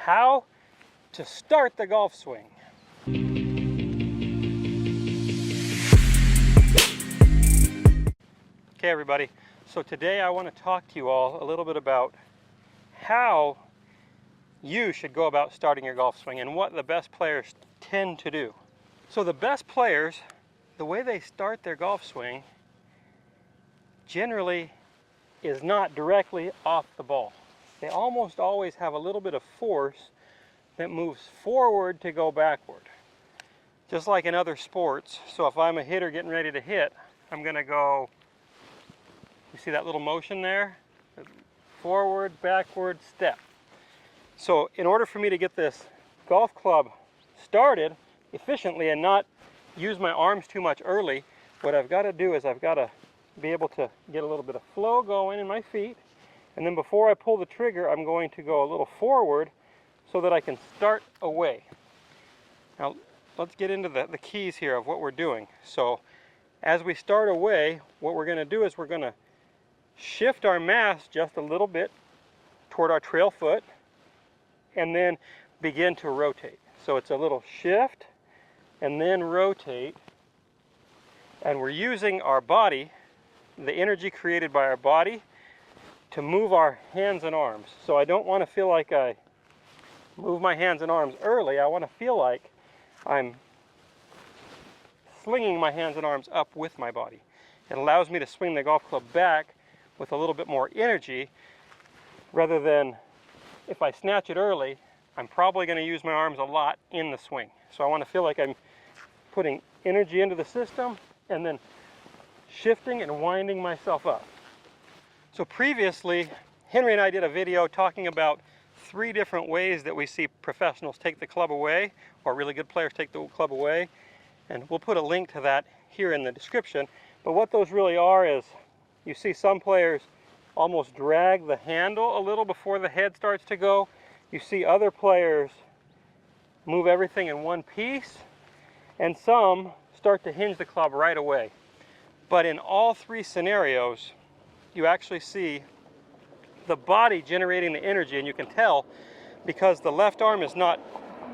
how to start the golf swing. Okay everybody, so today I want to talk to you all a little bit about how you should go about starting your golf swing and what the best players tend to do. So the best players, the way they start their golf swing generally is not directly off the ball. They almost always have a little bit of force that moves forward to go backward. Just like in other sports. So if I'm a hitter getting ready to hit, I'm going to go, you see that little motion there? Forward, backward, step. So in order for me to get this golf club started efficiently and not use my arms too much early, what I've got to do is I've got to be able to get a little bit of flow going in my feet, and then before I pull the trigger I'm going to go a little forward so that I can start away. Now let's get into the keys here of what we're doing. So as we start away, what we're going to do is we're going to shift our mass just a little bit toward our trail foot and then begin to rotate. So it's a little shift and then rotate, and we're using our body, the energy created by our body, to move our hands and arms. So I don't want to feel like I move my hands and arms early. I want to feel like I'm slinging my hands and arms up with my body. It allows me to swing the golf club back with a little bit more energy, rather than if I snatch it early, I'm probably going to use my arms a lot in the swing. So I want to feel like I'm putting energy into the system and then shifting and winding myself up. So previously, Henry and I did a video talking about 3 different ways that we see professionals take the club away, or really good players take the club away, and we'll put a link to that here in the description. But what those really are is, you see some players almost drag the handle a little before the head starts to go. You see other players move everything in one piece, and some start to hinge the club right away. But in all 3 scenarios, you actually see the body generating the energy, and you can tell because the left arm is not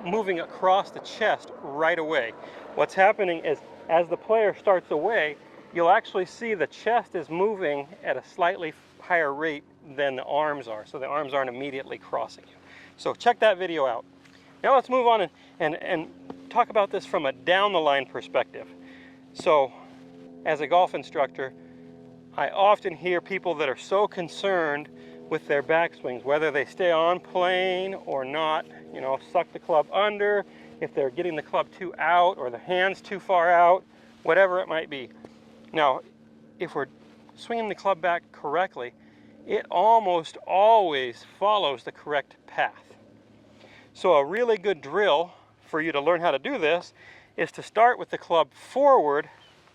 moving across the chest right away. What's happening is, as the player starts away, you'll actually see the chest is moving at a slightly higher rate than the arms are, so the arms aren't immediately crossing you. So check that video out. Now let's move on and talk about this from a down the line perspective. So as a golf instructor, I often hear people that are so concerned with their backswings, whether they stay on plane or not, you know, suck the club under, if they're getting the club too out or the hands too far out, whatever it might be. Now, if we're swinging the club back correctly, it almost always follows the correct path. So a really good drill for you to learn how to do this is to start with the club forward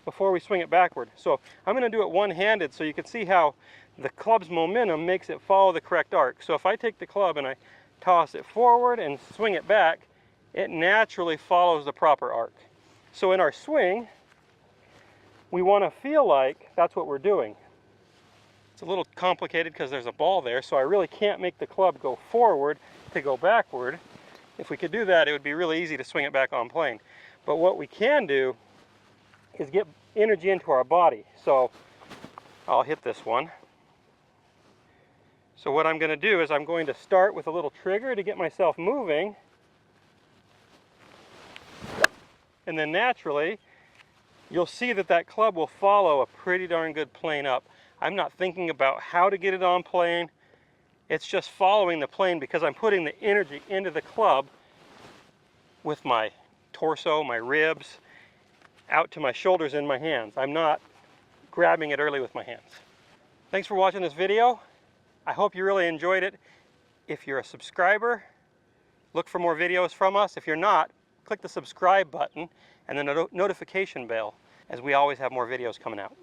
before we swing it backward. So I'm going to do it one-handed so you can see how the club's momentum makes it follow the correct arc. So if I take the club and I toss it forward and swing it back, it naturally follows the proper arc. So in our swing, we want to feel like that's what we're doing. It's a little complicated because there's a ball there, so I really can't make the club go forward to go backward. If we could do that, it would be really easy to swing it back on plane. But what we can do is get energy into our body. So I'll hit this one. So what I'm going to do is I'm going to start with a little trigger to get myself moving. And then naturally, you'll see that that club will follow a pretty darn good plane up. I'm not thinking about how to get it on plane. It's just following the plane because I'm putting the energy into the club with my torso, my ribs, out to my shoulders and my hands. I'm not grabbing it early with my hands. Thanks for watching this video. I hope you really enjoyed it. If you're a subscriber, look for more videos from us. If you're not, click the subscribe button and the notification bell, as we always have more videos coming out.